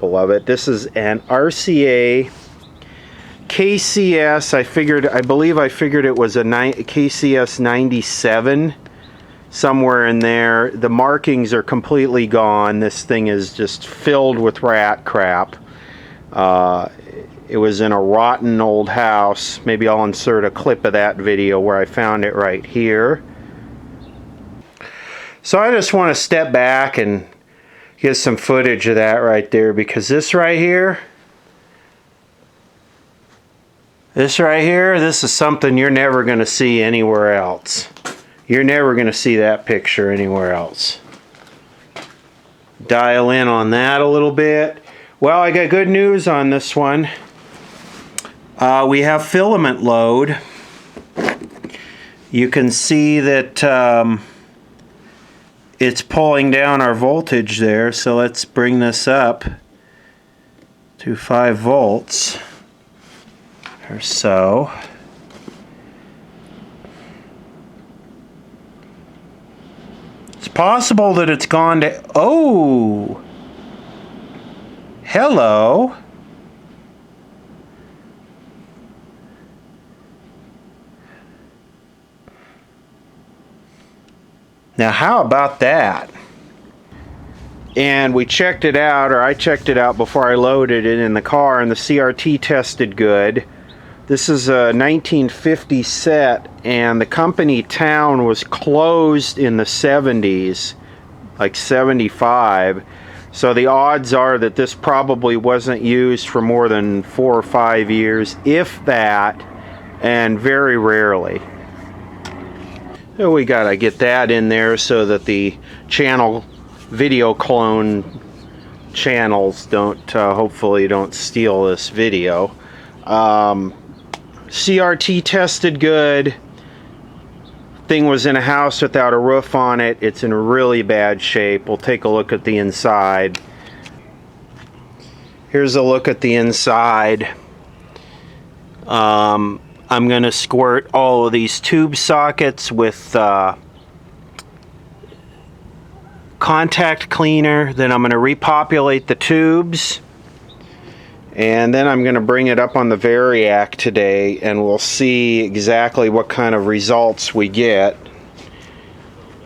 of it. This is an RCA KCS. I believe I figured it was a KCS97, somewhere in there. The markings are completely gone. This thing is just filled with rat crap. It was in a rotten old house. Maybe I'll insert a clip of that video where I found it right here. So I just want to step back and get some footage of that right there, because this right here, this is something you're never going to see anywhere else. You're never going to see that picture anywhere else. Dial in on that a little bit. Well, I got good news on this one. We have filament load. You can see that it's pulling down our voltage there, so let's bring this up to 5 volts or so. It's possible that it's gone to... Oh! Hello! Now how about that? And we checked it out, or I checked it out before I loaded it in the car, and the CRT tested good. This is a 1950 set, and the company town was closed in the 70s, like 75. So the odds are that this probably wasn't used for more than 4 or 5 years, if that, and very rarely. So we gotta get that in there so that the channel video clone channels don't hopefully don't steal this video. CRT tested good. Thing was in a house without a roof on it. It's in really bad shape. We'll take a look at the inside. Here's a look at the inside. I'm going to squirt all of these tube sockets with contact cleaner. Then I'm going to repopulate the tubes. And then I'm going to bring it up on the Variac today, and we'll see exactly what kind of results we get.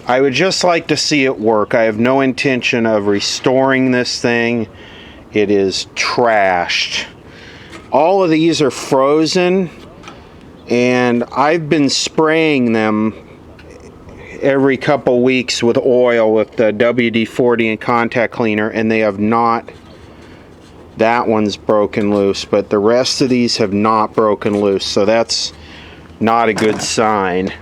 I would just like to see it work. I have no intention of restoring this thing. It is trashed. All of these are frozen, and I've been spraying them every couple weeks with oil with the WD-40 and contact cleaner, and they have not. That one's broken loose, but the rest of these have not broken loose, so that's not a good sign.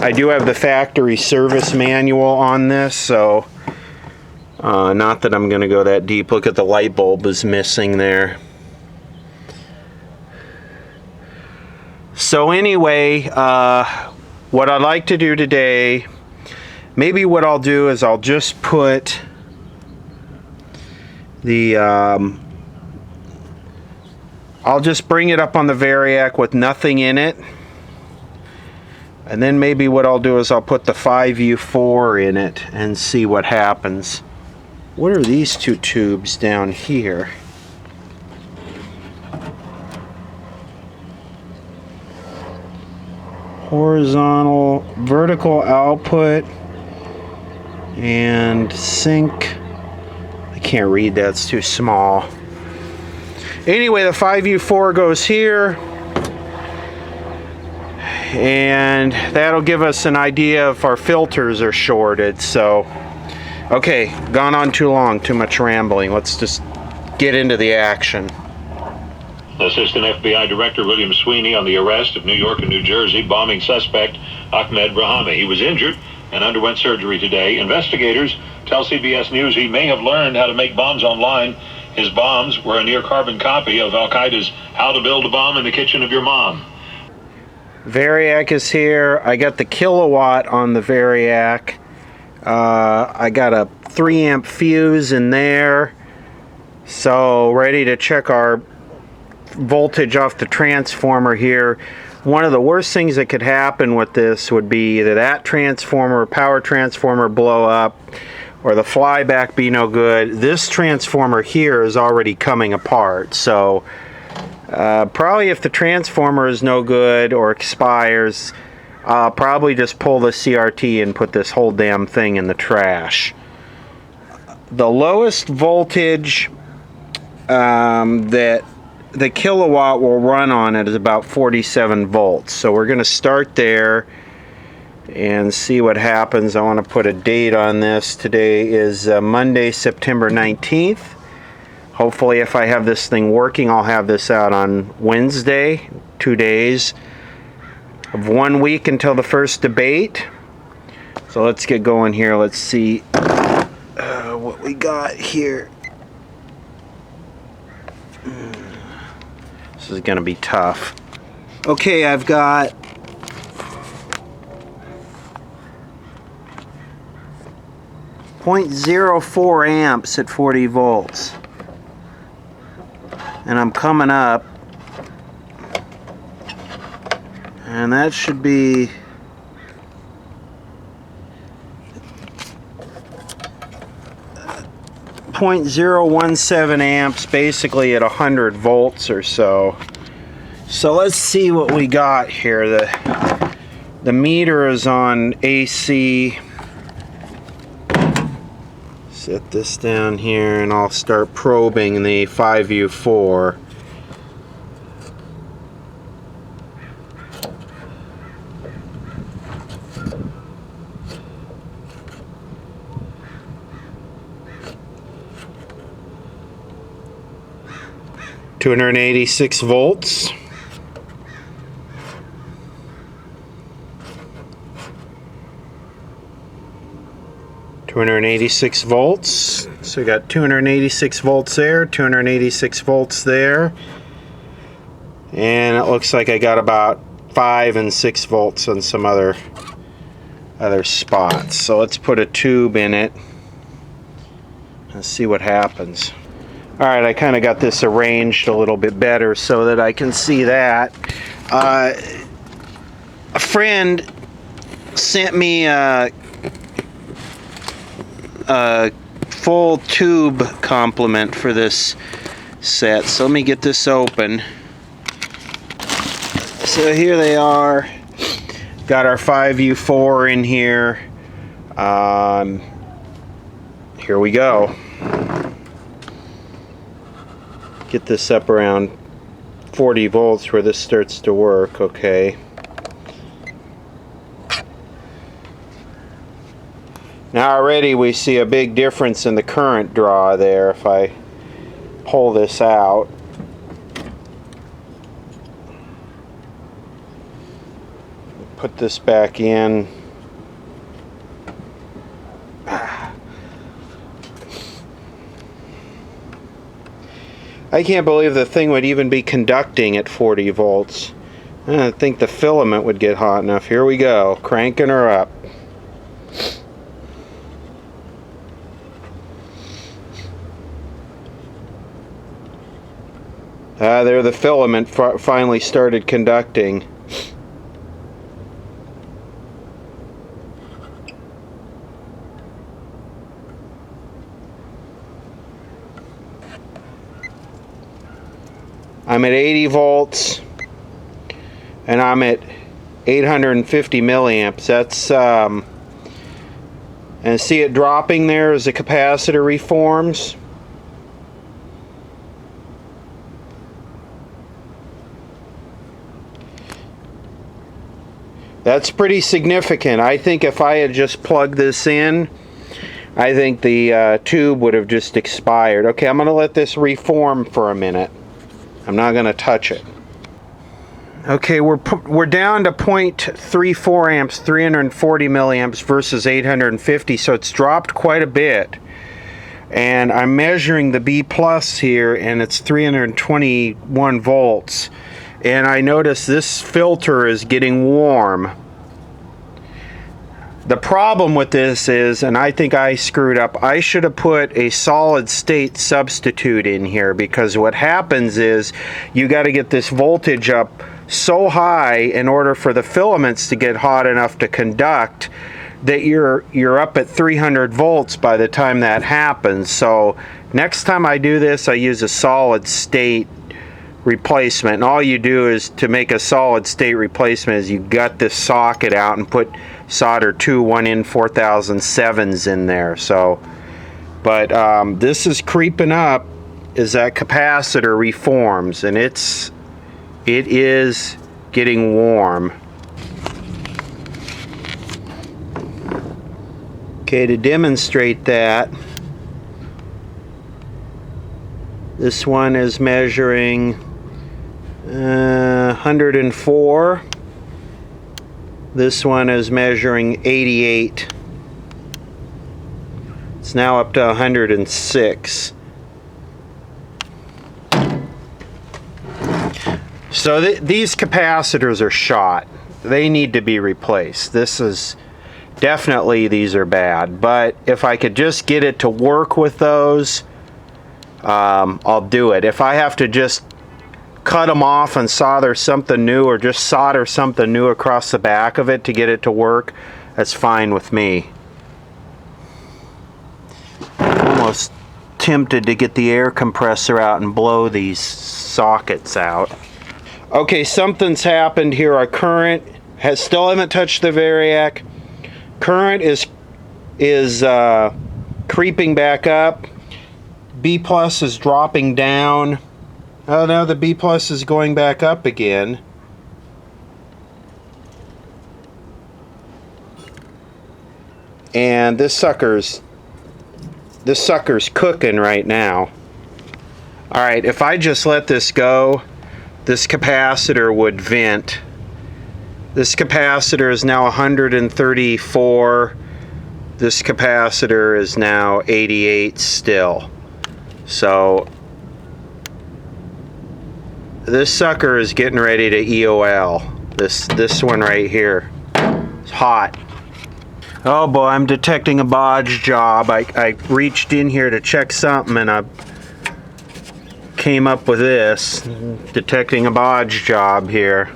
I do have the factory service manual on this, so not that I'm going to go that deep. Look at the light bulb is missing there. So anyway, what I'd like to do today, maybe what I'll do is I'll just put the I'll just bring it up on the Variac with nothing in it, and then maybe what I'll do is I'll put the 5U4 in it and see what happens. What are these two tubes down here? Horizontal, vertical output, and sync. I can't read that, it's too small. Anyway, the 5U4 goes here, and that'll give us an idea if our filters are shorted. So okay, gone on too long, too much rambling. Let's just get into the action. Assistant FBI Director William Sweeney on the arrest of New York and New Jersey bombing suspect Ahmed Rahami. He was injured and underwent surgery today. Investigators tell CBS News he may have learned how to make bombs online. His bombs were a near-carbon copy of Al-Qaeda's How to Build a Bomb in the Kitchen of Your Mom. Variac is here. I got the kilowatt on the Variac. I got a 3 amp fuse in there. So ready to check our voltage off the transformer here. one of the worst things that could happen with this would be that transformer, power transformer, blow up, or the flyback be no good. This transformer here is already coming apart, so probably if the transformer is no good or expires, I'll probably just pull the CRT and put this whole damn thing in the trash. The lowest voltage that the kilowatt will run on it is about 47 volts. So we're going to start there and see what happens. I want to put a date on this. Today is Monday, September 19th. Hopefully, if I have this thing working, I'll have this out on Wednesday, 2 days of 1 week until the first debate. So let's get going here. Let's see what we got here. This is going to be tough. Okay, I've got .04 amps at 40 volts. And I'm coming up. And that should be .017 amps, basically at 100 volts or so. So let's see what we got here. The meter is on AC. Set this down here and I'll start probing the 5U4. .286 volts. .286 volts. So we got 286 volts there, 286 volts there. And it looks like I got about 5 and 6 volts on some other spots. So let's put a tube in it and see what happens. Alright, I kind of got this arranged a little bit better so that I can see that. A friend sent me a full tube complement for this set. So let me get this open. So here they are. Got our 5U4 in here. Here we go. Get this up around 40 volts where this starts to work. Okay. Now already we see a big difference in the current draw there if I pull this out. Put this back in. I can't believe the thing would even be conducting at 40 volts. I don't think the filament would get hot enough. Here we go, cranking her up. There the filament finally started conducting. I'm at 80 volts and I'm at 850 milliamps. That's and see it dropping there as the capacitor reforms. That's pretty significant. I think if I had just plugged this in, I think the tube would have just expired. Okay, I'm going to let this reform for a minute. I'm not going to touch it. Okay, we're down to 0.34 amps, 340 milliamps versus 850, so it's dropped quite a bit. And I'm measuring the B plus here, and it's 321 volts. And I notice this filter is getting warm. The problem with this is, and I think I screwed up, I should have put a solid state substitute in here, because what happens is you got to get this voltage up so high in order for the filaments to get hot enough to conduct that you're up at 300 volts by the time that happens. So next time I do this, I use a solid state replacement, and all you do is, to make a solid state replacement, is you gut this socket out and put solder 2 1N4007s in there. So but this is creeping up as that capacitor reforms, and it is getting warm. Okay, to demonstrate that, this one is measuring 104. This one is measuring 88. It's now up to 106. So these capacitors are shot. They need to be replaced. This is definitely, these are bad. But if I could just get it to work with those, I'll do it. If I have to just cut them off and solder something new, or just solder something new across the back of it to get it to work, that's fine with me. I'm almost tempted to get the air compressor out and blow these sockets out. Okay, something's happened here. Our current still haven't touched the variac. Current is creeping back up. B plus is dropping down. Oh no, the B plus is going back up again. And this sucker's cooking right now. Alright, if I just let this go, this capacitor would vent. This capacitor is now 134. This capacitor is now 88 still. So this sucker is getting ready to EOL. This one right here. It's hot. Oh boy, I'm detecting a bodge job. I reached in here to check something and I came up with this. Detecting a bodge job here.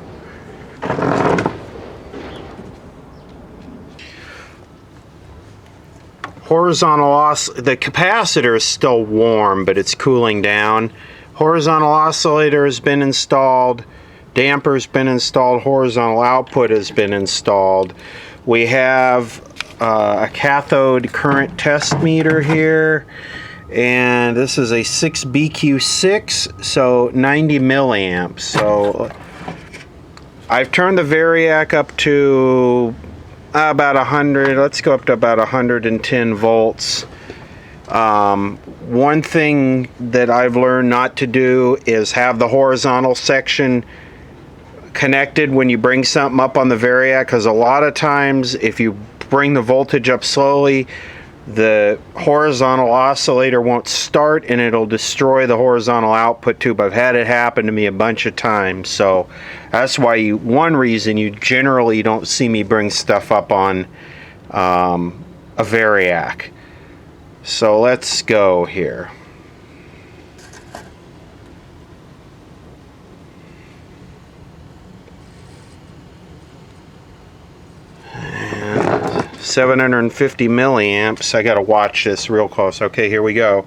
The capacitor is still warm, but it's cooling down. Horizontal oscillator has been installed. Damper's been installed. Horizontal output has been installed. We have a cathode current test meter here, and this is a 6BQ6, so 90 milliamps. So I've turned the variac up to about 100. Let's go up to about 110 volts. One thing that I've learned not to do is have the horizontal section connected when you bring something up on the variac, because a lot of times if you bring the voltage up slowly, the horizontal oscillator won't start and it'll destroy the horizontal output tube. I've had it happen to me a bunch of times, so that's why one reason you generally don't see me bring stuff up on a variac. So let's go here. And 750 milliamps. I gotta watch this real close. Okay, here we go.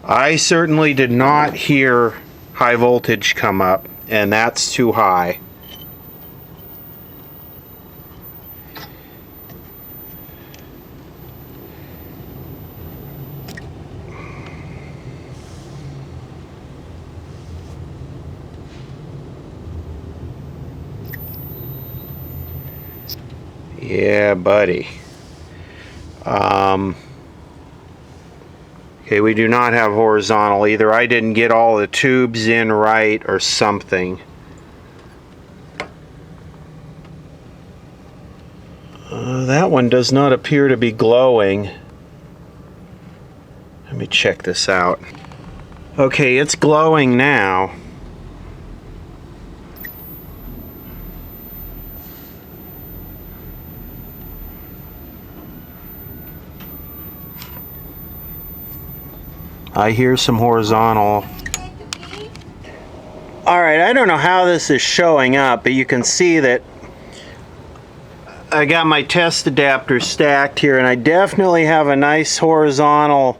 I certainly did not hear high voltage come up, and that's too high. Yeah, buddy. Okay, we do not have horizontal. Either I didn't get all the tubes in right or something. That one does not appear to be glowing. Let me check this out. Okay, it's glowing now. I hear some horizontal. Alright, I don't know how this is showing up, but you can see that I got my test adapters stacked here, and I definitely have a nice horizontal.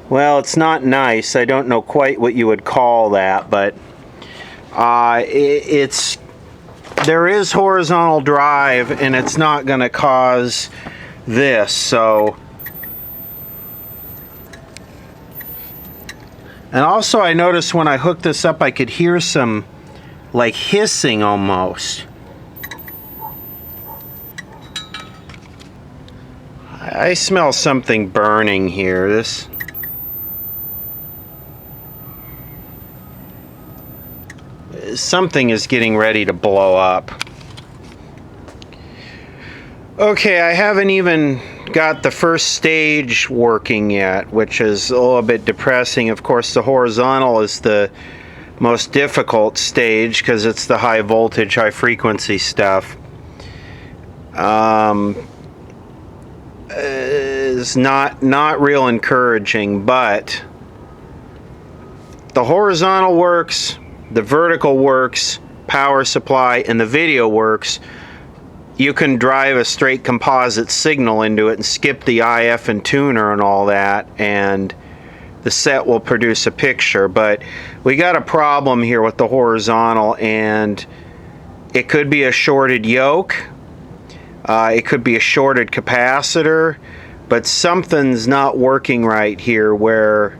Well, it's not nice. I don't know quite what you would call that, but there is horizontal drive, and it's not going to cause this. So, and also I noticed when I hooked this up, I could hear some like hissing almost. I smell something burning here. Something is getting ready to blow up. Okay, I haven't even got the first stage working yet, which is a little bit depressing. Of course, the horizontal is the most difficult stage because it's the high voltage, high frequency stuff. Is not real encouraging, but the horizontal works, the vertical works, power supply, and the video works. You can drive a straight composite signal into it and skip the IF and tuner and all that, and the set will produce a picture. But we got a problem here with the horizontal, and it could be a shorted yoke. It could be a shorted capacitor, but something's not working right here where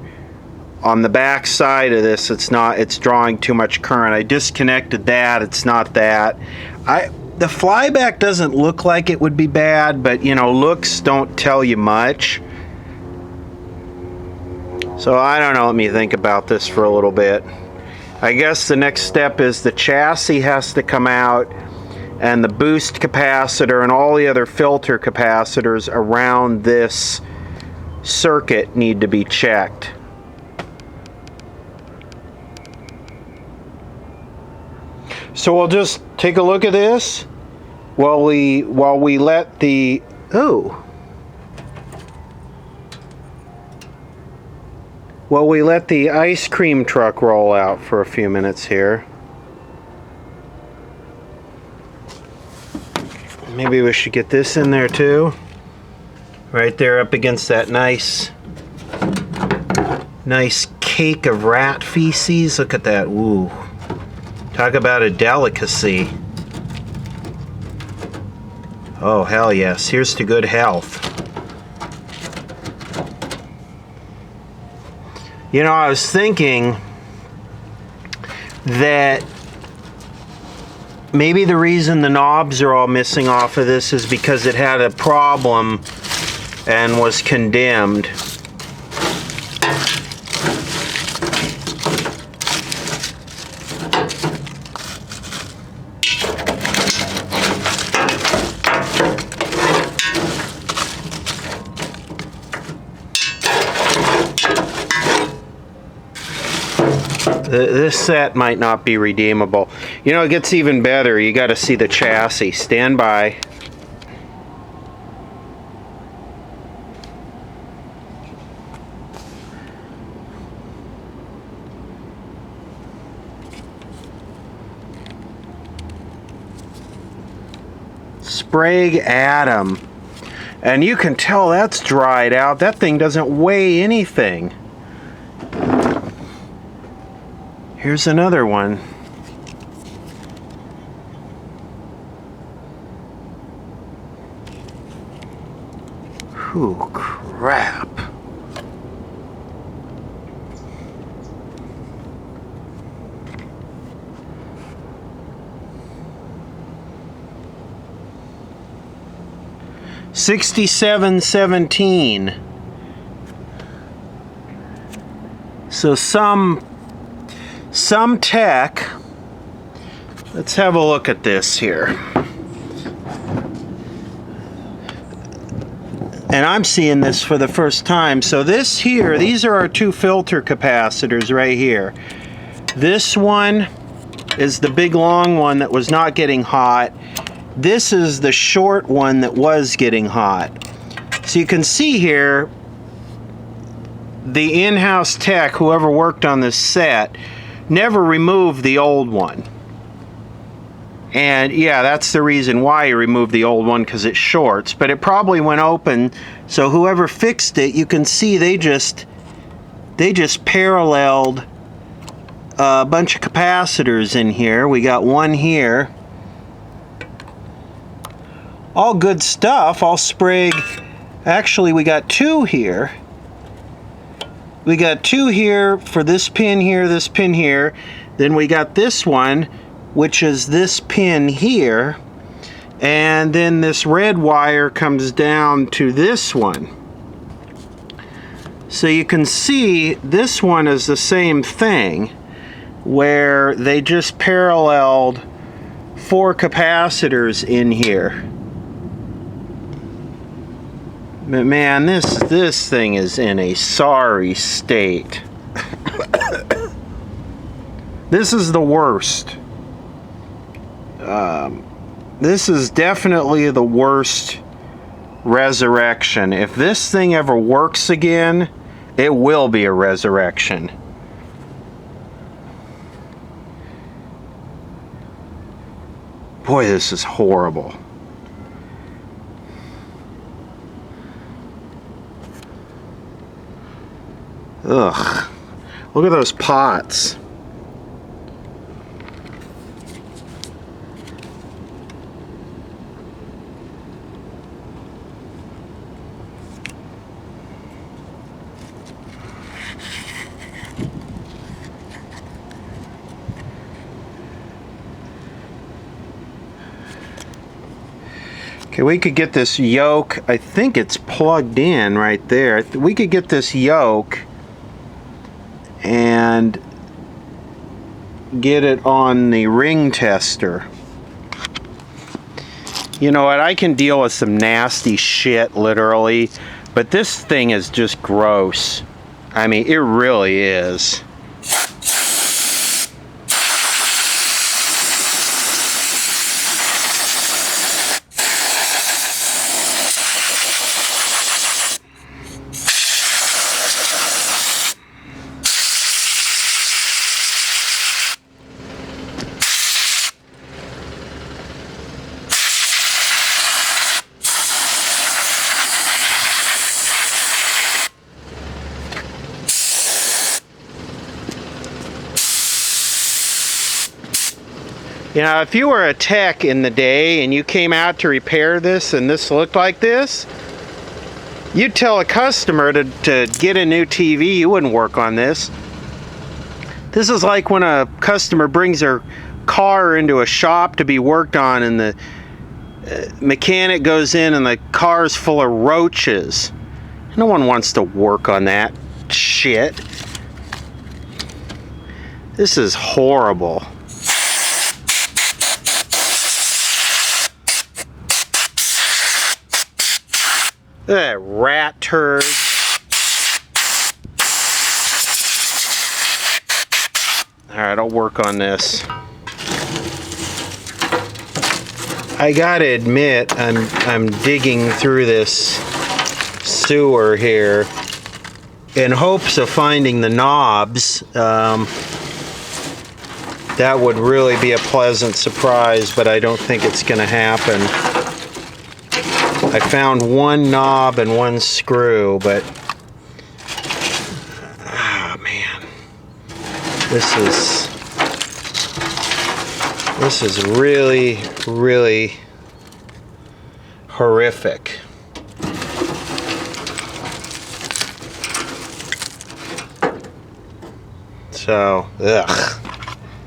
on the back side of this it's drawing too much current. I disconnected that, it's not that. The flyback doesn't look like it would be bad, but you know, looks don't tell you much. So I don't know, let me think about this for a little bit. I guess the next step is the chassis has to come out, and the boost capacitor and all the other filter capacitors around this circuit need to be checked. So we'll just take a look at this while we let the ice cream truck roll out for a few minutes here. Maybe we should get this in there too. Right there up against that nice cake of rat feces. Look at that. Ooh. Talk about a delicacy. Oh, hell yes. Here's to good health. You know, I was thinking that maybe the reason the knobs are all missing off of this is because it had a problem and was condemned. This set might not be redeemable. You know, it gets even better. You got to see the chassis. Stand by. Sprague Atom. And you can tell that's dried out. That thing doesn't weigh anything. Here's another one. Whew, crap. $67.17. So some tech. Let's have a look at this here. And I'm seeing this for the first time. So this here, these are our two filter capacitors right here. This one is the big long one that was not getting hot. This is the short one that was getting hot. So you can see here, the in-house tech, whoever worked on this set, never removed the old one. And yeah, that's the reason why he removed the old one, because it shorts. But it probably went open, so whoever fixed it, you can see they just paralleled a bunch of capacitors in here. We got one here. All good stuff, all Sprague. Actually, we got two here. We got two here for this pin here, this pin here. Then we got this one, which is this pin here. And then this red wire comes down to this one. So you can see this one is the same thing, where they just paralleled 4 capacitors in here. But man, this thing is in a sorry state. This is the worst. This is definitely the worst resurrection. If this thing ever works again, it will be a resurrection. Boy, this is horrible. Ugh. Look at those pots. Okay, we could get this yoke. I think it's plugged in right there. We could get this yoke and get it on the ring tester. You know what, I can deal with some nasty shit, literally, but this thing is just gross. I mean, it really is. You know, if you were a tech in the day and you came out to repair this and this looked like this, you'd tell a customer to get a new TV. You wouldn't work on this. This is like when a customer brings their car into a shop to be worked on and the mechanic goes in and the car's full of roaches. No one wants to work on that shit. This is horrible. That rat turd. Alright, I'll work on this. I gotta admit, I'm digging through this sewer here in hopes of finding the knobs. That would really be a pleasant surprise, but I don't think it's gonna happen. I found one knob and one screw, but oh man, this is really, really horrific. So, ugh.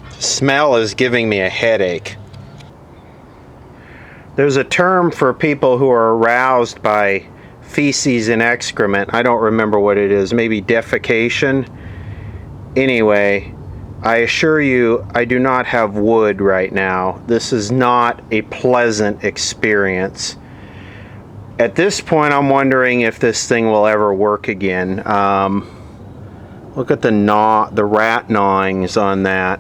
The smell is giving me a headache. There's a term for people who are aroused by feces and excrement. I don't remember what it is. Maybe defecation. Anyway, I assure you, I do not have wood right now. This is not a pleasant experience. At this point, I'm wondering if this thing will ever work again. Look at the rat gnawings on that.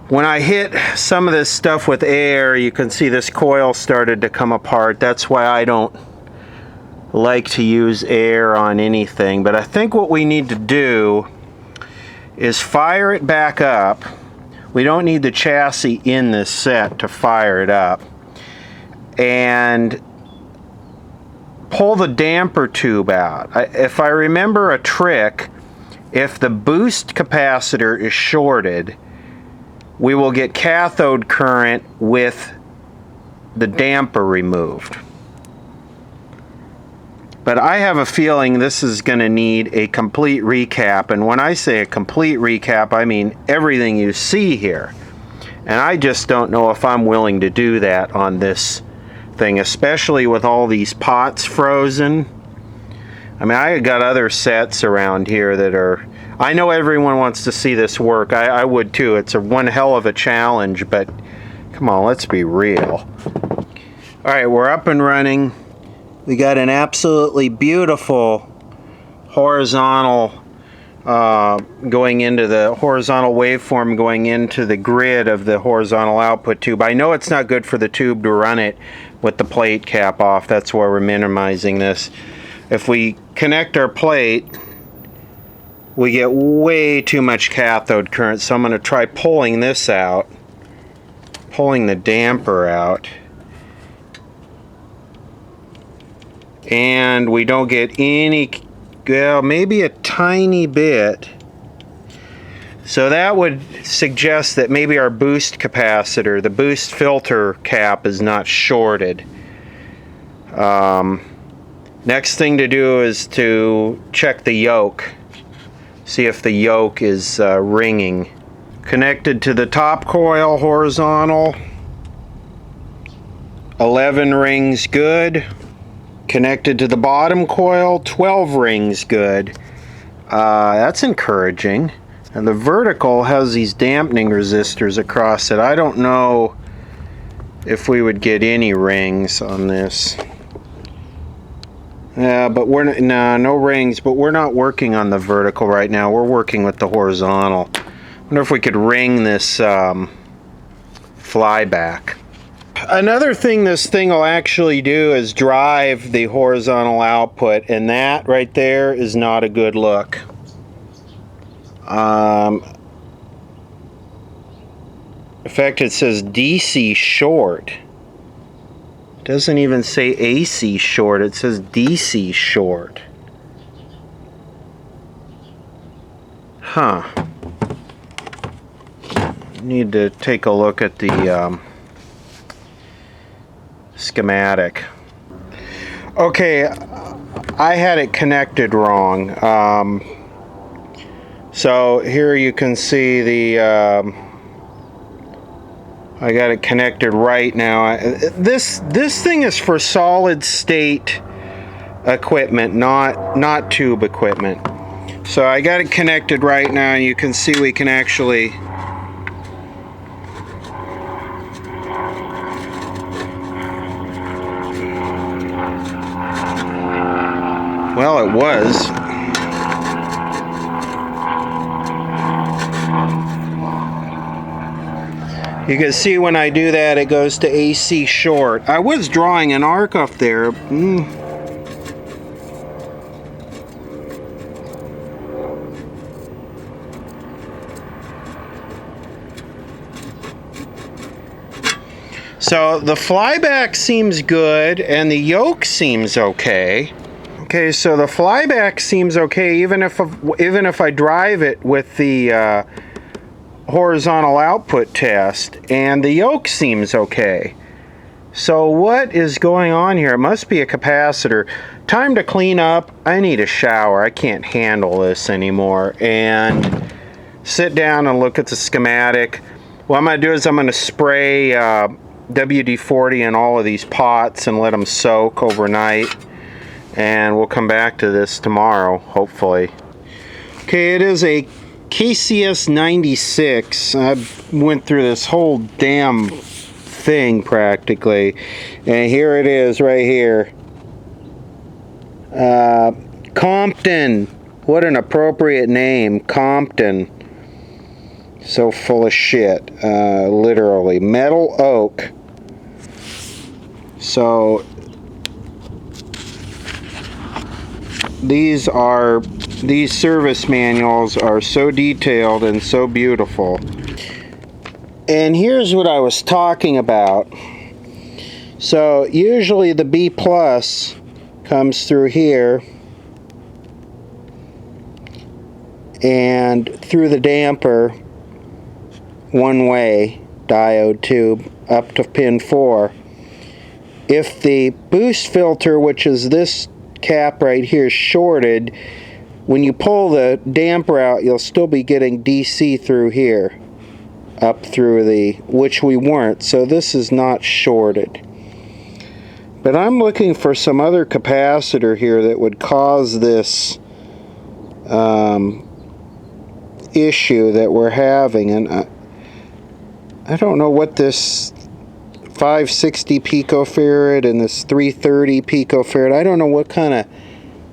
When I hit some of this stuff with air, you can see this coil started to come apart. That's why I don't like to use air on anything, but I think what we need to do is fire it back up. We don't need the chassis in this set to fire it up. And pull the damper tube out. If I remember a trick, if the boost capacitor is shorted, we will get cathode current with the damper removed. But I have a feeling this is going to need a complete recap, and when I say a complete recap, I mean everything you see here. And I just don't know if I'm willing to do that on this thing, especially with all these pots frozen. I mean, I got other sets around here that are... I know everyone wants to see this work. I would too. It's one hell of a challenge, but come on, let's be real. All right, we're up and running. We got an absolutely beautiful horizontal going into the horizontal waveform going into the grid of the horizontal output tube. I know it's not good for the tube to run it with the plate cap off. That's why we're minimizing this. If we connect our plate, we get way too much cathode current, so I'm going to try pulling this out, pulling the damper out. And we don't get any, well, maybe a tiny bit. So that would suggest that maybe our boost capacitor, the boost filter cap, is not shorted. Next thing to do is to check the yoke. See if the yoke is ringing. Connected to the top coil, horizontal. 11 rings, good. Connected to the bottom coil, 12 rings, good. That's encouraging. And the vertical has these dampening resistors across it. I don't know if we would get any rings on this. Yeah, but we're no rings, but we're not working on the vertical right now. We're working with the horizontal. I wonder if we could ring this flyback. Another thing this thing will actually do is drive the horizontal output, and that right there is not a good look. In fact, it says DC short. It doesn't even say AC short, it says DC short. Huh. Need to take a look at the schematic. Okay, I had it connected wrong. So here you can see the I got it connected right now. This thing is for solid state equipment, not tube equipment. So I got it connected right now, and you can see we can actually well, it was. You can see when I do that, it goes to AC short. I was drawing an arc off there. So the flyback seems good, and the yoke seems okay. Okay, so the flyback seems okay, even if I drive it with the horizontal output test, and the yoke seems okay. So what is going on here? It must be a capacitor. Time to clean up. I need a shower. I can't handle this anymore. And sit down and look at the schematic. What I'm going to do is I'm going to spray WD-40 in all of these pots and let them soak overnight. And we'll come back to this tomorrow, hopefully. Okay, it is a KCS96. I went through this whole damn thing practically, and here it is right here. Compton. What an appropriate name, Compton. So full of shit. Literally. Metal oak. So these service manuals are so detailed and so beautiful. And here's what I was talking about. So usually the B plus comes through here and through the damper one way diode tube up to pin 4. If the boost filter, which is this cap right here, is shorted, when you pull the damper out, you'll still be getting DC through here, up through the, which we weren't, so this is not shorted. But I'm looking for some other capacitor here that would cause this issue that we're having, and I don't know what this 560 picofarad and this 330 picofarad, I don't know what kind of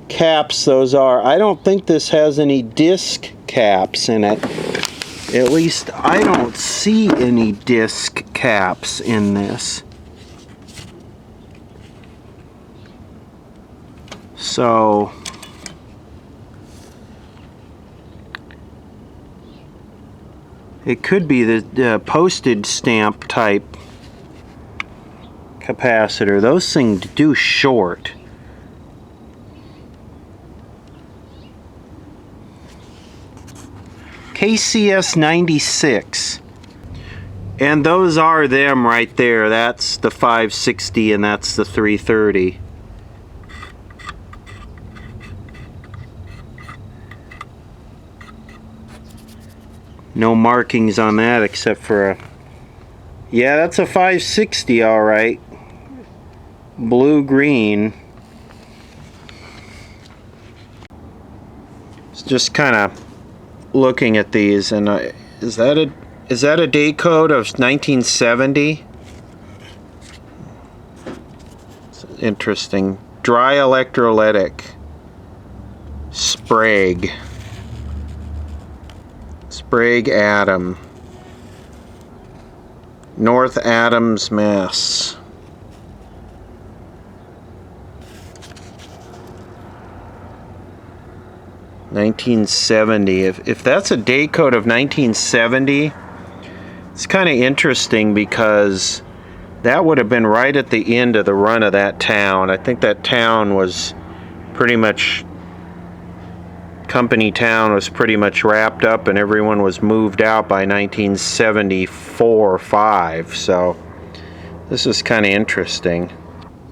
caps those are. I don't think this has any disc caps in it. At least I don't see any disc caps in this. So it could be the postage stamp type capacitor. Those things do short. KCS96. And those are them right there. That's the 560 and that's the 330. No markings on that except for a... Yeah, that's a 560 all right. Blue-green. It's just kind of looking at these, and is that a date code of 1970? It's interesting. Dry electrolytic. Sprague. Sprague Atom. North Adams, Mass. $1970. If that's a date code of 1970, it's kind of interesting because that would have been right at the end of the run of that town. I think that town was pretty much, company town was pretty much wrapped up and everyone was moved out by 1974 or 5. So this is kind of interesting.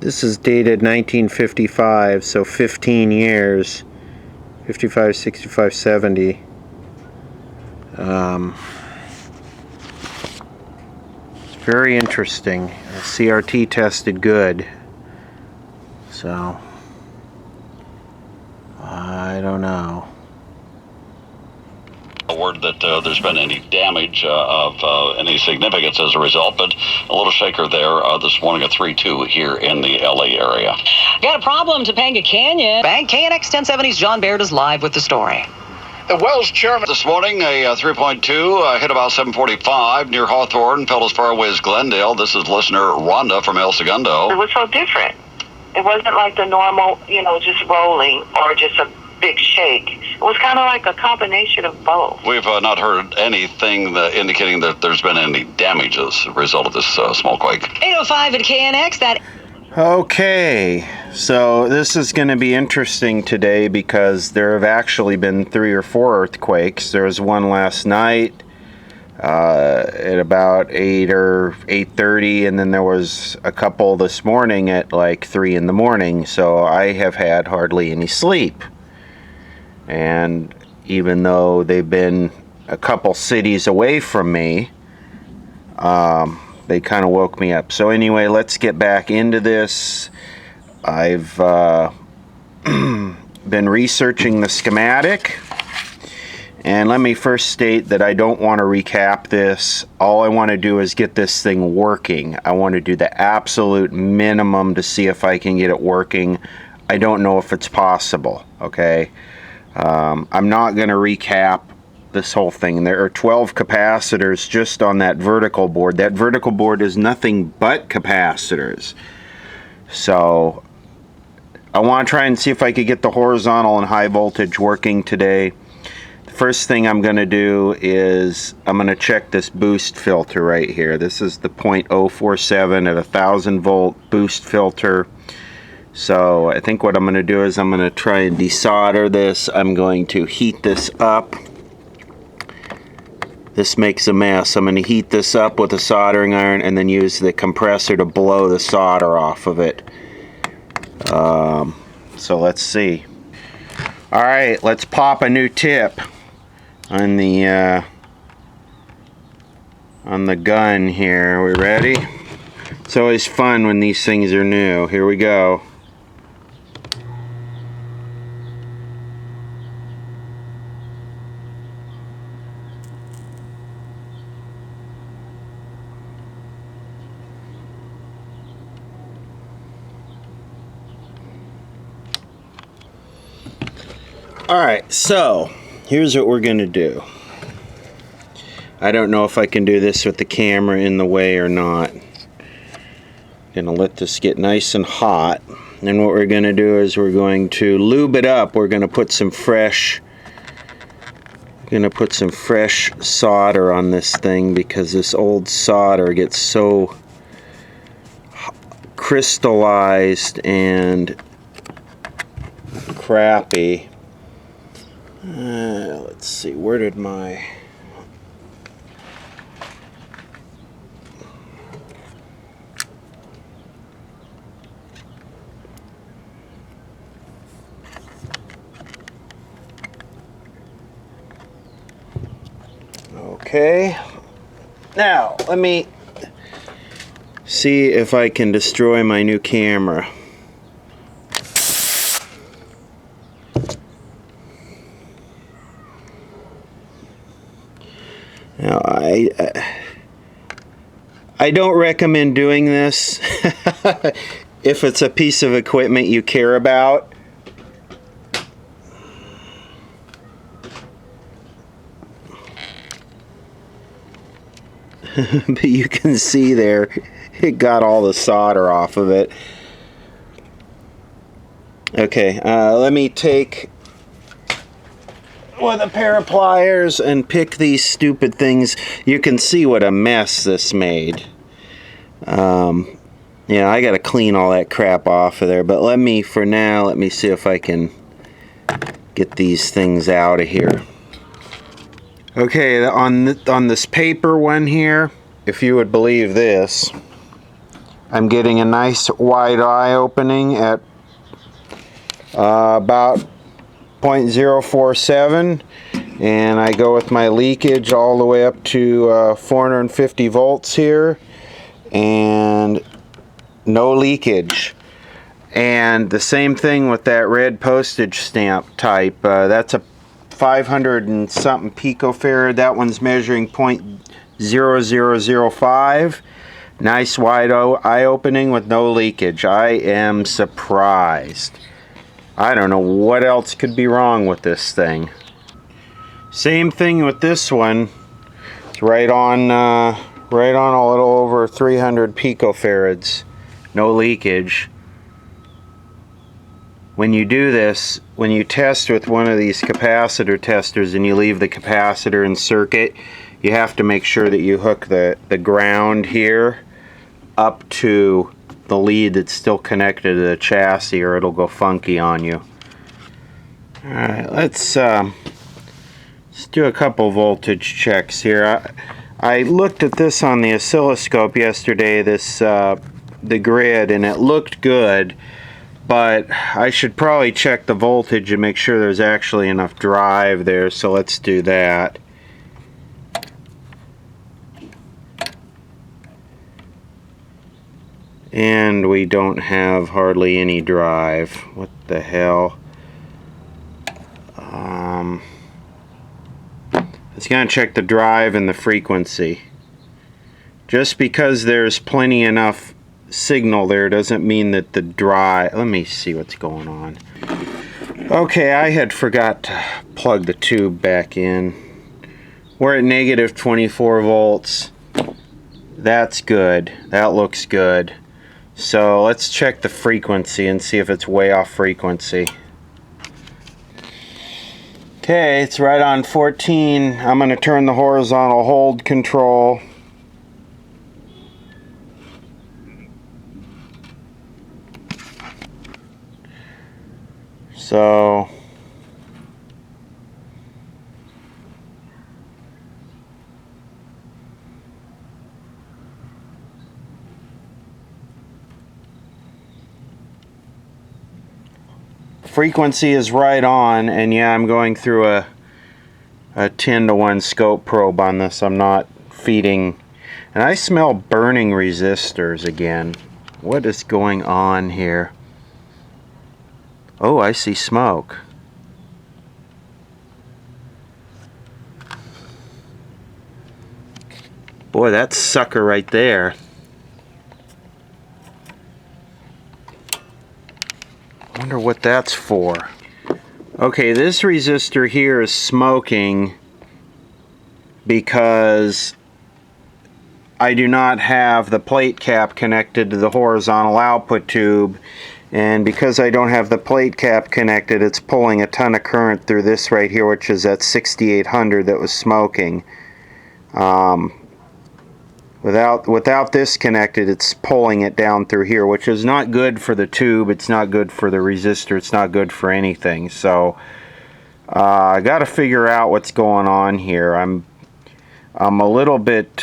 This is dated 1955, so 15 years. 55, 65, 70. It's very interesting. CRT tested good. So, I don't know. A word that there's been any damage of any significance as a result, but a little shaker there this morning at 3-2 here in the LA area. Got a problem, Topanga Canyon. Bank KNX 1070's John Baird is live with the story. The Wells chairman this morning, a 3.2, hit about 7:45 near Hawthorne, fell as far away as Glendale. This is listener Rhonda from El Segundo. It was so different. It wasn't like the normal, just rolling or just a big shake. It was kind of like a combination of both. We've not heard anything indicating that there's been any damage as a result of this small quake. 805 at KNX, that... Okay, so this is going to be interesting today because there have actually been 3 or 4 earthquakes. There was one last night at about 8 or 8:30, and then there was a couple this morning at like 3 in the morning. So I have had hardly any sleep. And even though they've been a couple cities away from me, they kind of woke me up. So anyway, let's get back into this. I've been researching the schematic. And let me first state that I don't want to recap this. All I want to do is get this thing working. I want to do the absolute minimum to see if I can get it working. I don't know if it's possible, okay? I'm not going to recap this whole thing. There are 12 capacitors just on that vertical board. That vertical board is nothing but capacitors. So I want to try and see if I could get the horizontal and high voltage working today. The first thing I'm going to do is I'm going to check this boost filter right here. This is the 0.047 at 1000 volt boost filter. So I think what I'm going to do is I'm going to try and desolder this. I'm going to heat this up. This makes a mess. I'm going to heat this up with a soldering iron and then use the compressor to blow the solder off of it. So let's see. Alright, let's pop a new tip on the gun here. We ready? It's always fun when these things are new. Here we go. Alright, so here's what we're going to do. I don't know if I can do this with the camera in the way or not. I'm going to let this get nice and hot. And what we're going to do is we're going to lube it up. We're going to put some fresh solder on this thing because this old solder gets so crystallized and crappy. Let's see, where did my... Okay, now let me see if I can destroy my new camera. Now I don't recommend doing this if it's a piece of equipment you care about. But you can see there, it got all the solder off of it. Okay, let me take with a pair of pliers and pick these stupid things. You can see what a mess this made. Yeah, I gotta clean all that crap off of there, but for now, let me see if I can get these things out of here. Okay, on this paper one here, if you would believe this, I'm getting a nice wide eye opening at about 0.047, and I go with my leakage all the way up to 450 volts here, and no leakage. And the same thing with that red postage stamp type. That's a 500 and something picofarad. That one's measuring 0.0005. Nice wide eye opening with no leakage. I am surprised. I don't know what else could be wrong with this thing. Same thing with this one. It's right on a little over 300 picofarads. No leakage. When you do this, when you test with one of these capacitor testers and you leave the capacitor in circuit, you have to make sure that you hook the ground here up to the lead that's still connected to the chassis, or it'll go funky on you. Alright, let's do a couple voltage checks here. I looked at this on the oscilloscope yesterday, the grid, and it looked good, but I should probably check the voltage and make sure there's actually enough drive there, so let's do that. And we don't have hardly any drive. What the hell? It's going to check the drive and the frequency. Just because there's plenty enough signal there doesn't mean that the drive... Let me see what's going on. Okay, I had forgot to plug the tube back in. We're at negative 24 volts. That's good. That looks good. So let's check the frequency and see if it's way off frequency. Okay, it's right on 14. I'm going to turn the horizontal hold control. So frequency is right on, and yeah, I'm going through a 10-to-1 scope probe on this. I'm not feeding, and I smell burning resistors again. What is going on here? Oh, I see smoke. Boy, that sucker right there. I wonder what that's for. Okay, this resistor here is smoking because I do not have the plate cap connected to the horizontal output tube, and because I don't have the plate cap connected, it's pulling a ton of current through this right here, which is at 6800 that was smoking. Without this connected, it's pulling it down through here, which is not good for the tube. It's not good for the resistor. It's not good for anything. So I got to figure out what's going on here. I'm a little bit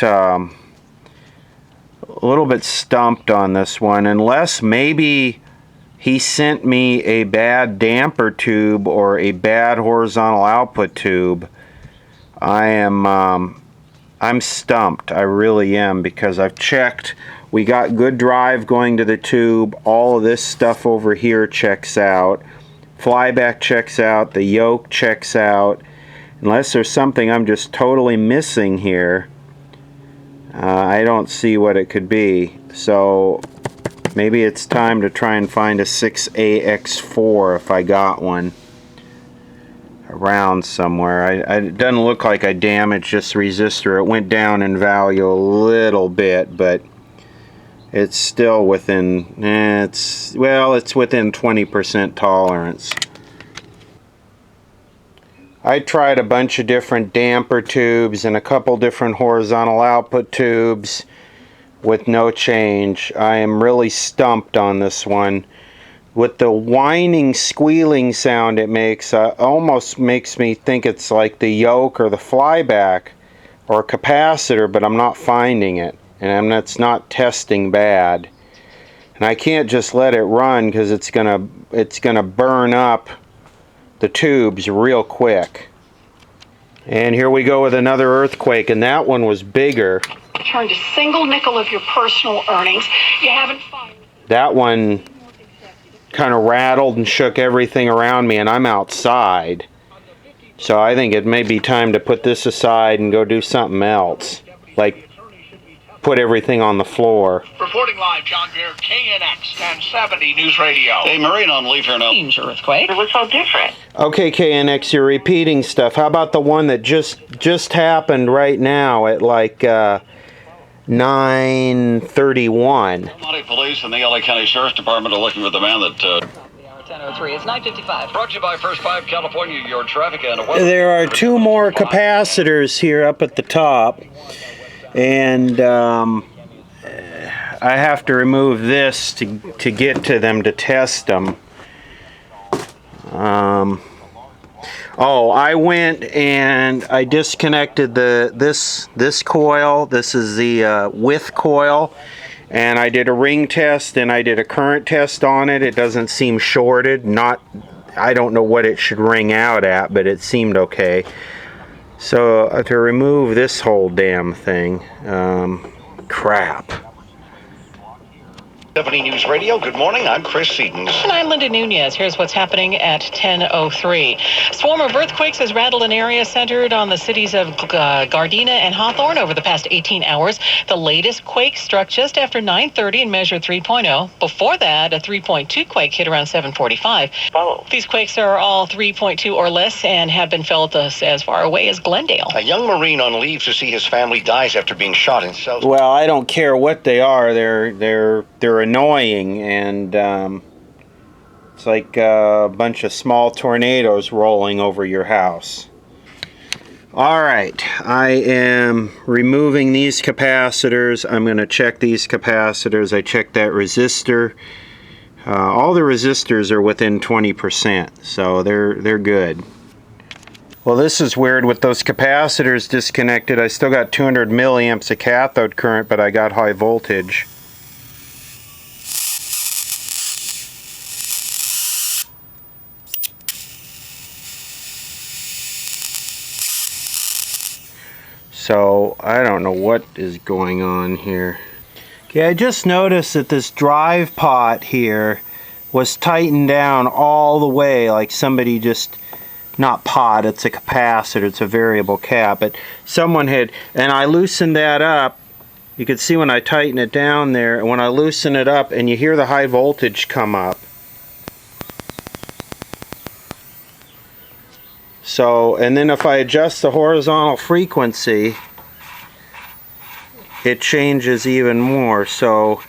stumped on this one, unless maybe he sent me a bad damper tube or a bad horizontal output tube. I'm stumped. I really am, because I've checked. We got good drive going to the tube. All of this stuff over here checks out. Flyback checks out. The yoke checks out. Unless there's something I'm just totally missing here, I don't see what it could be. So maybe it's time to try and find a 6AX4 if I got one around somewhere. It doesn't look like I damaged this resistor. It went down in value a little bit, but it's still within, it's within 20% tolerance. I tried a bunch of different damper tubes and a couple different horizontal output tubes with no change. I am really stumped on this one. With the whining, squealing sound it makes, almost makes me think it's like the yoke or the flyback or capacitor, but I'm not finding it, and it's not testing bad. And I can't just let it run, because it's gonna burn up the tubes real quick. And here we go with another earthquake, and that one was bigger. Turned a single nickel of your personal earnings. You haven't fired. That one kind of rattled and shook everything around me, and I'm outside. So I think it may be time to put this aside and go do something else. Like put everything on the floor. Reporting live, John Beer, KNX 1070 News Radio. Hey, Marine on leave here now. Strange earthquake. It was so different. Okay, KNX, you're repeating stuff. How about the one that just happened right now at like 9:31? County Police and the LA County Sheriff's Department are looking for the man that... 10:03. It's 9:55. Brought to you by First 5 California, your traffic and weather. There are two more capacitors here up at the top, and I have to remove this to get to them to test them. Oh, I went and I disconnected this coil. This is the width coil, and I did a ring test and I did a current test on it. It doesn't seem shorted. I don't know what it should ring out at, but it seemed okay. So to remove this whole damn thing, crap. 70 News Radio, good morning, I'm Chris Seatons. And I'm Linda Nunez. Here's what's happening at 10:03. Swarm of earthquakes has rattled an area centered on the cities of Gardena and Hawthorne over the past 18 hours. The latest quake struck just after 9:30 and measured 3.0. Before that, a 3.2 quake hit around 7:45. Oh. These quakes are all 3.2 or less and have been felt as far away as Glendale. A young Marine on leave to see his family dies after being shot in South. Well, I don't care what they are. They're annoying, and it's like a bunch of small tornadoes rolling over your house. Alright, I am removing these capacitors. I'm going to check these capacitors. I checked that resistor. All the resistors are within 20%, so they're good. Well, this is weird with those capacitors disconnected. I still got 200 milliamps of cathode current, but I got high voltage. So I don't know what is going on here. Okay, I just noticed that this drive pot here was tightened down all the way, like somebody just, not pot, it's a capacitor, it's a variable cap, but someone had, and I loosened that up. You can see when I tighten it down there, and when I loosen it up, and you hear the high voltage come up. So, and then if I adjust the horizontal frequency, it changes even more. So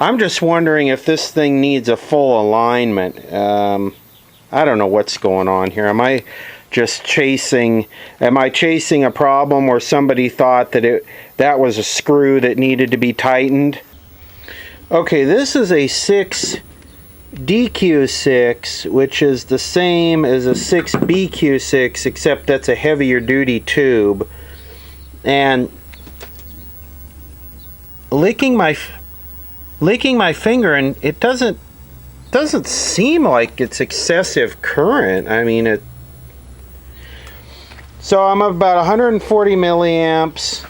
I'm just wondering if this thing needs a full alignment. I don't know what's going on here. Am I chasing a problem where somebody thought that that was a screw that needed to be tightened? Okay, this is a 6 DQ6, which is the same as a 6 BQ6, except that's a heavier duty tube. And licking my finger, and it doesn't seem like it's excessive current. I mean, so I'm about 140 milliamps,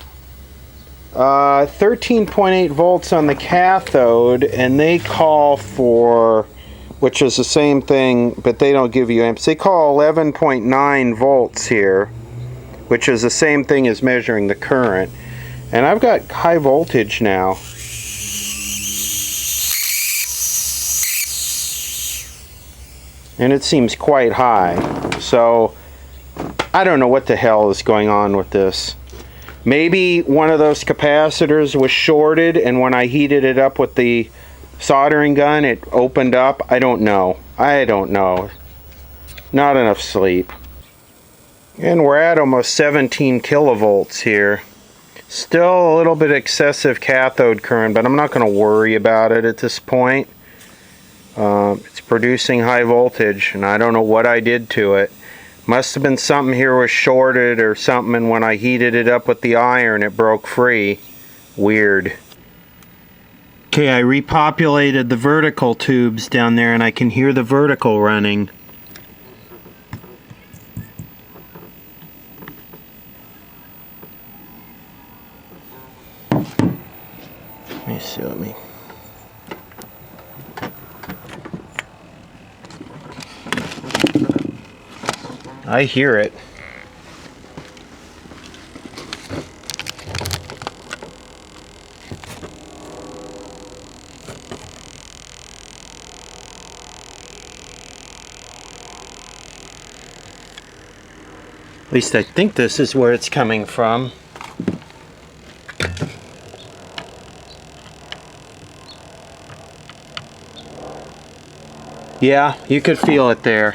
13.8 volts on the cathode, and they call for, which is the same thing, but they don't give you amps. They call 11.9 volts here, which is the same thing as measuring the current. And I've got high voltage now. And it seems quite high. So I don't know what the hell is going on with this. Maybe one of those capacitors was shorted, and when I heated it up with the soldering gun, it opened up. I don't know. Not enough sleep. And we're at almost 17 kilovolts here. Still a little bit excessive cathode current, but I'm not going to worry about it at this point. It's producing high voltage, and I don't know what I did to it. Must have been something here was shorted or something, and when I heated it up with the iron, it broke free. Weird. Okay, I repopulated the vertical tubes down there, and I can hear the vertical running. Let me see, I hear it. At least I think this is where it's coming from. Yeah, you could feel it there.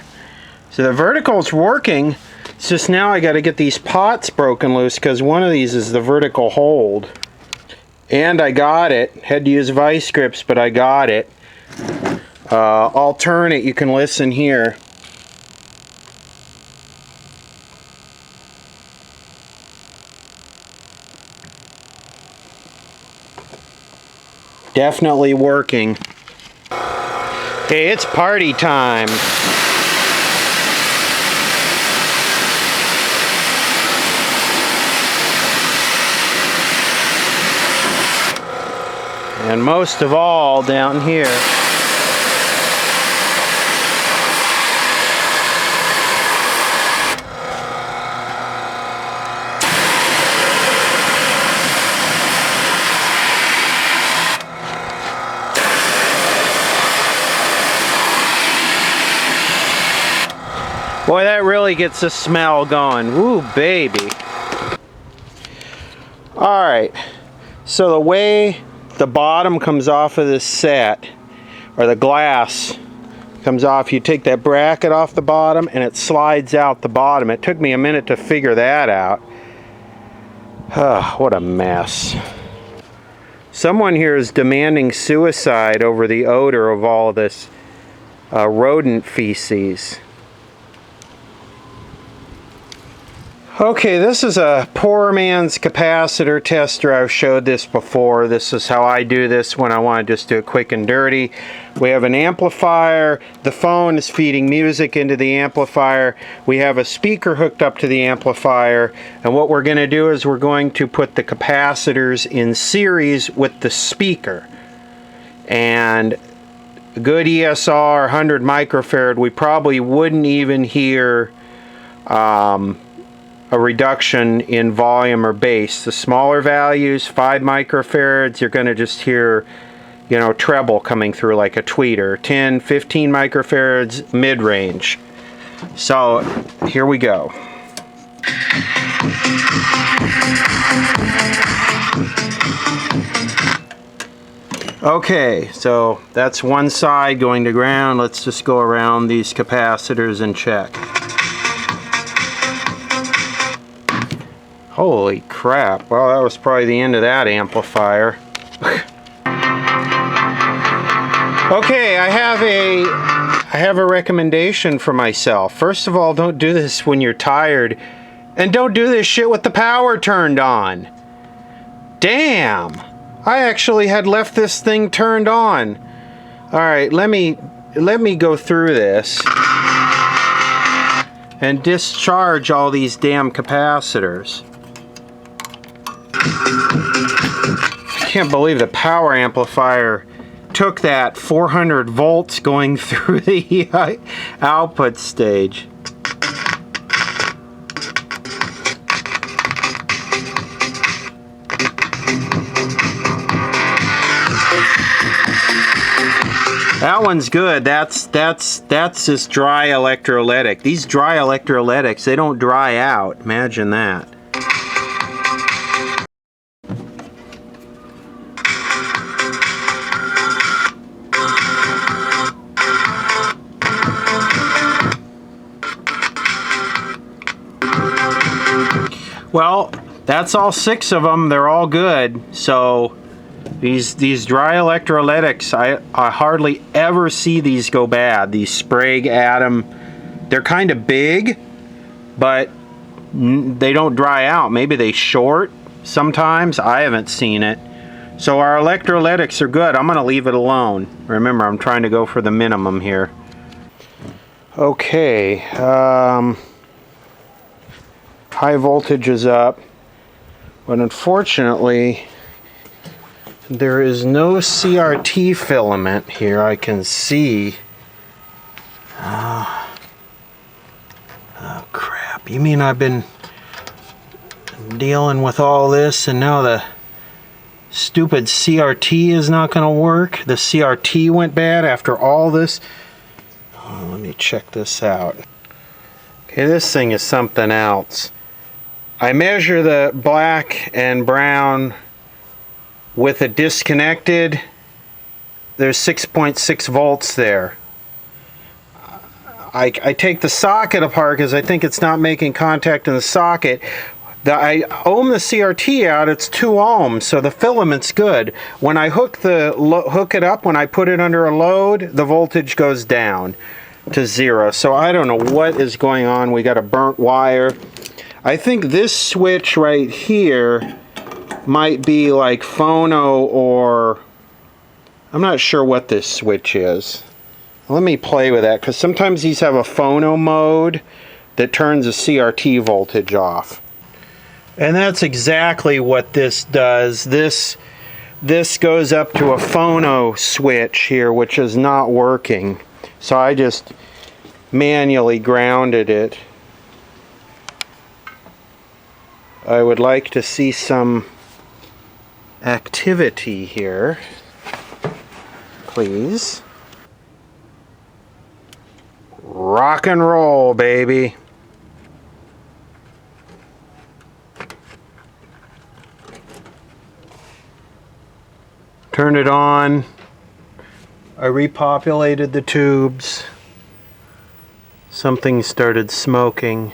So the vertical's working. It's just now I got to get these pots broken loose, because one of these is the vertical hold. And I got it. Had to use vice grips, but I got it. I'll turn it. You can listen here. Definitely working. Okay, it's party time. And most of all down here. Boy, that really gets the smell going. Woo, baby. Alright, so the way the bottom comes off of this set, or the glass comes off. You take that bracket off the bottom and it slides out the bottom. It took me a minute to figure that out. What a mess. Someone here is demanding suicide over the odor of all this rodent feces. Okay, this is a poor man's capacitor tester. I've showed this before. This is how I do this when I want to just do it quick and dirty. We have an amplifier. The phone is feeding music into the amplifier. We have a speaker hooked up to the amplifier. And what we're going to do is we're going to put the capacitors in series with the speaker. And a good ESR, 100 microfarad, we probably wouldn't even hear a reduction in volume or bass. The smaller values, 5 microfarads, you're going to just hear, you know, treble coming through like a tweeter. 10, 15 microfarads, mid-range. So here we go. Okay, so that's one side going to ground. Let's just go around these capacitors and check. Holy crap. Well, that was probably the end of that amplifier. Okay, I have a recommendation for myself. First of all, don't do this when you're tired. And don't do this shit with the power turned on. Damn. I actually had left this thing turned on. Alright, let me go through this and discharge all these damn capacitors. I can't believe the power amplifier took that 400 volts going through the output stage. That one's good. That's this dry electrolytic. These dry electrolytics, they don't dry out. Imagine that. Well, that's all 6 of them. They're all good. So these dry electrolytics, I hardly ever see these go bad. These Sprague Atom, they're kind of big, but they don't dry out. Maybe they short sometimes. I haven't seen it. So our electrolytics are good. I'm going to leave it alone. Remember, I'm trying to go for the minimum here. Okay. High voltage is up, but unfortunately there is no CRT filament here I can see. Oh crap, you mean I've been dealing with all this and now the stupid CRT is not going to work? The CRT went bad after all this? Oh, let me check this out. Okay, this thing is something else. I measure the black and brown with a disconnected. There's 6.6 volts there. I take the socket apart because I think it's not making contact in the socket. I ohm the CRT out, it's 2 ohms, so the filament's good. When I hook it up, when I put it under a load, the voltage goes down to 0. So I don't know what is going on. We got a burnt wire. I think this switch right here might be like phono, or I'm not sure what this switch is. Let me play with that, because sometimes these have a phono mode that turns the CRT voltage off. And that's exactly what this does. This goes up to a phono switch here, which is not working. So I just manually grounded it. I would like to see some activity here, please. Rock and roll, baby. Turn it on. I repopulated the tubes. Something started smoking.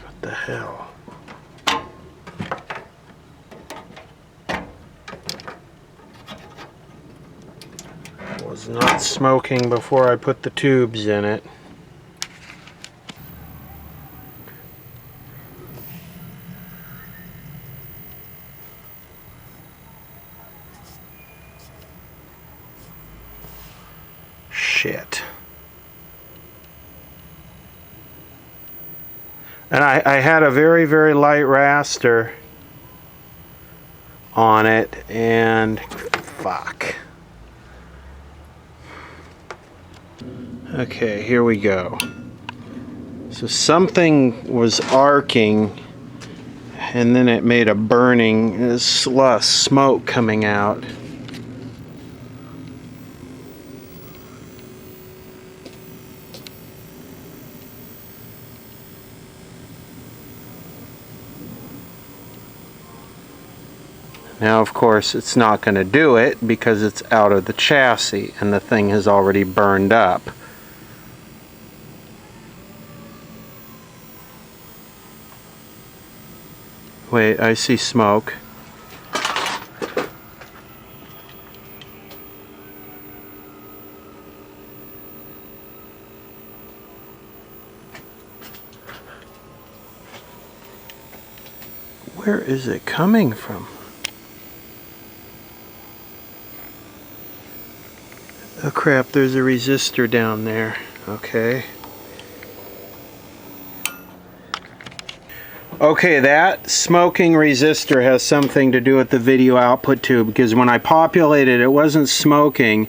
What the hell? Was not smoking before I put the tubes in it. Shit. And I had a very, very light raster on it, and fuck. Okay, here we go. So something was arcing, and then it made a burning, there's a lot of smoke coming out. Now, of course, it's not going to do it because it's out of the chassis and the thing has already burned up. Wait, I see smoke. Where is it coming from? Oh crap, there's a resistor down there. Okay. Okay, that smoking resistor has something to do with the video output tube, because when I populated it wasn't smoking,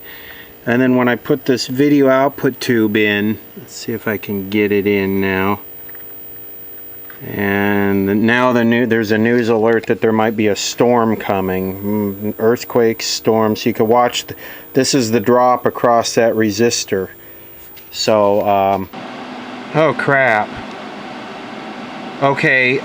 and then when I put this video output tube in, let's see if I can get it in now. And now there's a news alert that there might be a storm coming. Earthquakes, storms. You can watch. This is the drop across that resistor. So, oh crap. Okay,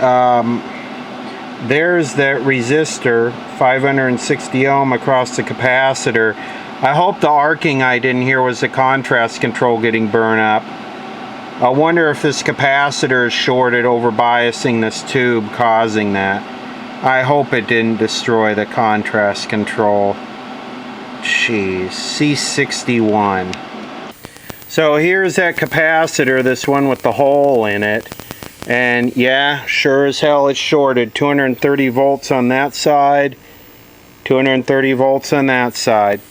there's that resistor, 560 ohm across the capacitor. I hope the arcing I didn't hear was the contrast control getting burned up. I wonder if this capacitor is shorted, overbiasing this tube, causing that. I hope it didn't destroy the contrast control. Jeez, C61. So here's that capacitor, this one with the hole in it. And yeah, sure as hell it's shorted. 230 volts on that side, 230 volts on that side.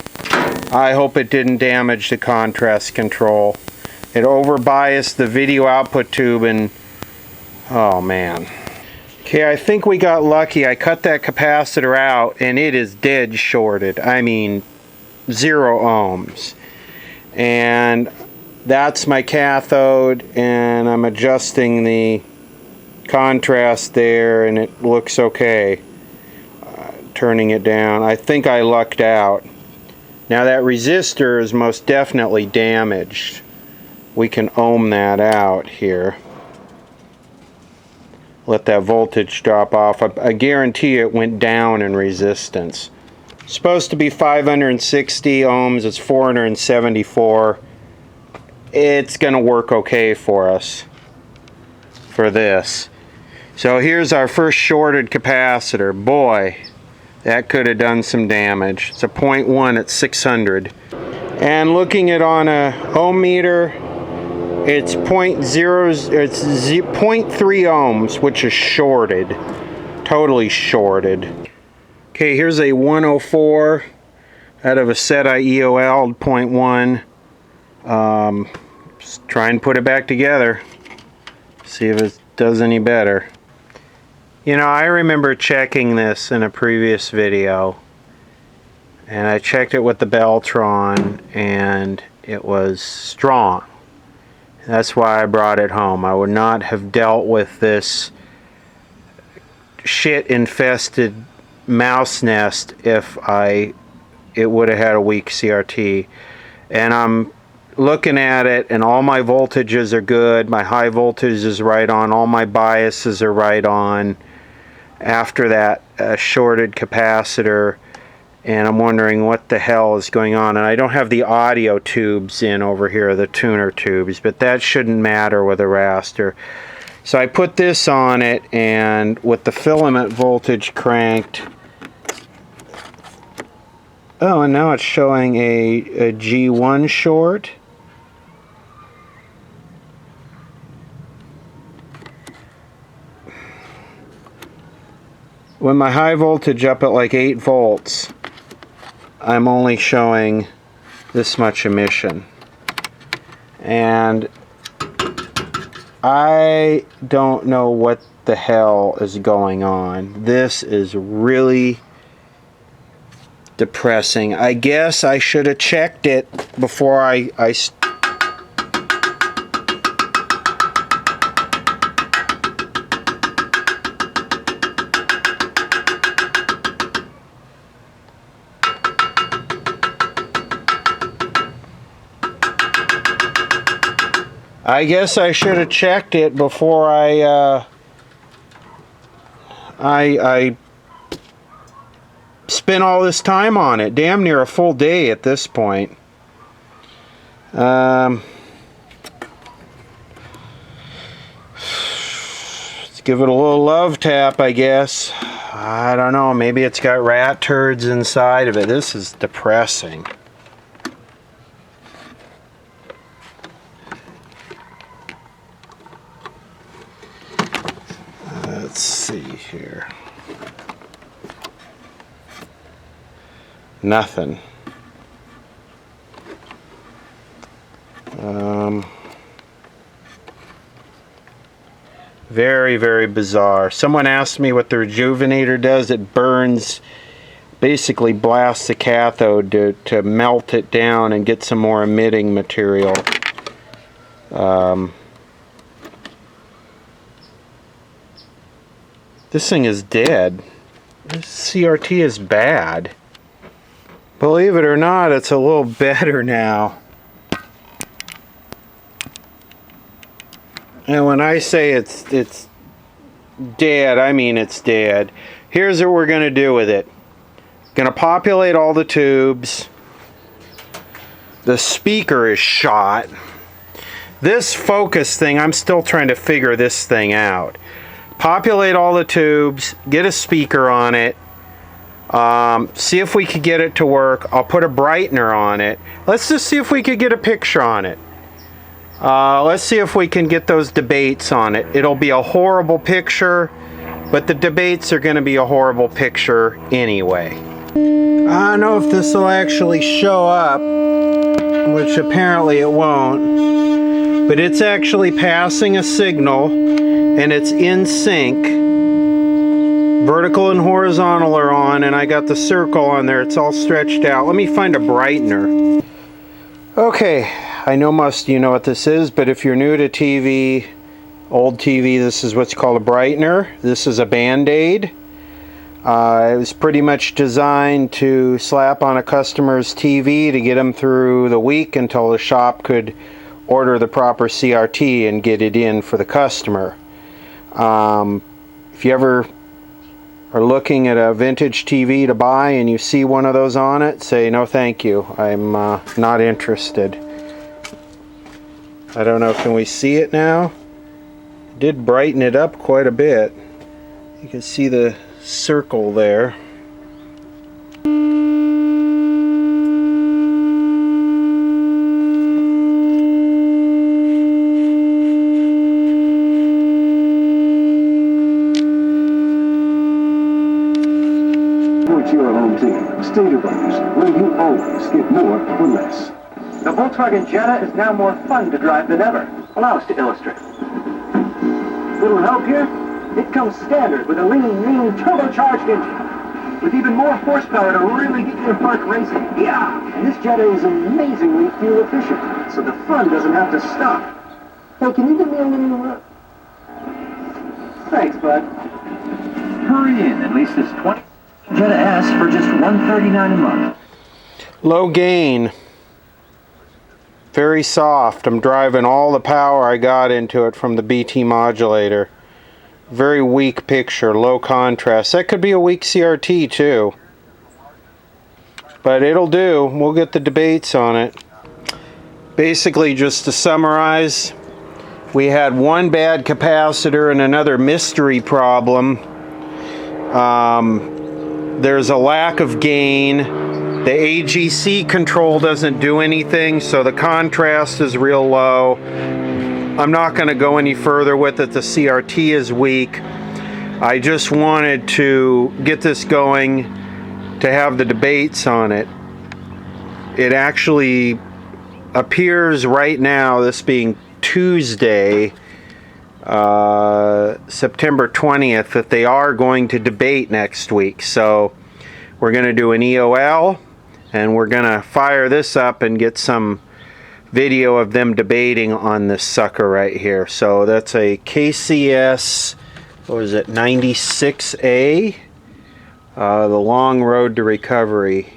I hope it didn't damage the contrast control. It overbiased the video output tube and oh man. Okay, I think we got lucky. I cut that capacitor out and it is dead shorted. I mean 0 ohms. And that's my cathode, and I'm adjusting the contrast there and it looks okay. Turning it down. I think I lucked out. Now that resistor is most definitely damaged. We can ohm that out here. Let that voltage drop off. I guarantee it went down in resistance. Supposed to be 560 ohms. It's 474. It's going to work okay for us for this. So here's our first shorted capacitor. Boy, that could have done some damage. It's a 0.1 at 600. And looking at on a ohm meter, it's 0.3 ohms, which is shorted. Totally shorted. Okay, here's a 104 out of a set I EOL'd 0.1. Just try and put it back together. See if it does any better. You know, I remember checking this in a previous video. And I checked it with the Beltron and it was strong. That's why I brought it home. I would not have dealt with this shit-infested mouse nest if it would have had a weak CRT. And I'm looking at it, and all my voltages are good. My high voltage is right on. All my biases are right on. After that shorted capacitor, and I'm wondering what the hell is going on. And I don't have the audio tubes in over here, the tuner tubes, but that shouldn't matter with a raster. So I put this on it, and with the filament voltage cranked, oh, and now it's showing a G1 short. When my high voltage up at like 8 volts, I'm only showing this much emission. And I don't know what the hell is going on. This is really depressing. I guess I should have checked it before I should have checked it before I spent all this time on it. Damn near a full day at this point. Let's give it a little love tap, I guess. I don't know, maybe it's got rat turds inside of it. This is depressing. Let's see here. Nothing. Very, very bizarre. Someone asked me what the rejuvenator does. It burns, basically blasts the cathode to melt it down and get some more emitting material. This thing is dead. This CRT is bad. Believe it or not, it's a little better now. And when I say it's dead, I mean it's dead. Here's what we're going to do with it. Going to populate all the tubes. The speaker is shot. This focus thing, I'm still trying to figure this thing out. Populate all the tubes, get a speaker on it, see if we could get it to work. I'll put a brightener on it. Let's just see if we could get a picture on it. Let's see if we can get those debates on it. It'll be a horrible picture, but the debates are going to be a horrible picture anyway. I don't know if this will actually show up, which apparently it won't, but it's actually passing a signal, and it's in sync. Vertical and horizontal are on, and I got the circle on there. It's all stretched out. Let me find a brightener. Okay, I know most of you know what this is, but if you're new to TV, old TV, this is what's called a brightener. This is a Band-Aid. It was pretty much designed to slap on a customer's TV to get them through the week until the shop could order the proper CRT and get it in for the customer. If you ever are looking at a vintage TV to buy and you see one of those on it, say no thank you. I'm not interested. I don't know, can we see it now? It did brighten it up quite a bit. You can see the circle there. Your home team, Stater Brothers, where you always get more for less. The Volkswagen Jetta is now more fun to drive than ever. Allow us to illustrate. Little help here? It comes standard with a lean, mean, turbocharged engine. With even more horsepower to really get you to park racing. Yeah! And this Jetta is amazingly fuel efficient, so the fun doesn't have to stop. Hey, can you give me a little... Thanks, bud. Hurry in. At least it's 20 Jetta S for just $139 a month. Low gain. Very soft. I'm driving all the power I got into it from the BT modulator. Very weak picture, low contrast. That could be a weak CRT too. But it'll do. We'll get the debates on it. Basically, just to summarize, we had one bad capacitor and another mystery problem. There's a lack of gain. The AGC control doesn't do anything, so the contrast is real low. I'm not going to go any further with it. The CRT is weak. I just wanted to get this going to have the debates on it. It actually appears right now, this being Tuesday, September 20th, that they are going to debate next week. So we're going to do an EOL, and we're going to fire this up and get some video of them debating on this sucker right here. So that's a KCS, what was it, 96A, the long road to recovery.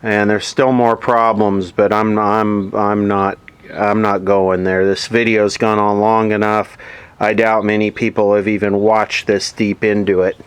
And there's still more problems, but I'm not going there. This video's gone on long enough. I doubt many people have even watched this deep into it.